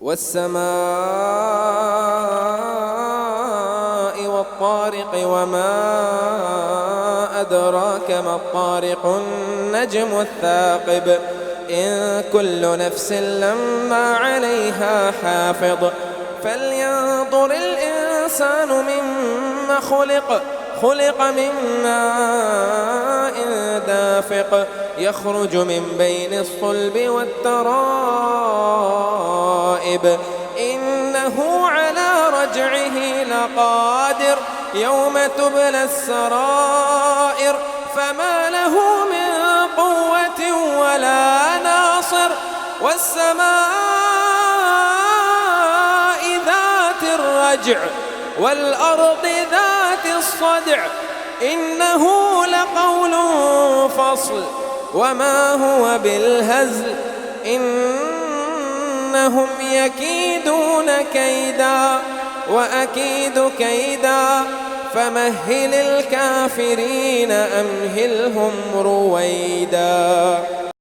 والسماء والطارق وما أدراك ما الطارق النجم الثاقب إن كل نفس لما عليها حافظ فلينظر الإنسان مما خلق من ماء دافق يخرج من بين الصلب والترائب إنه على رجعه لقادر يوم تبلى السرائر فما له من قوة ولا ناصر والسماء ذات الرجع والأرض ذات الصدع إنه لقول فصل وما هو بالهزل إنهم يكيدون كيدا وأكيد كيدا فمهل الكافرين أمهلهم رويدا.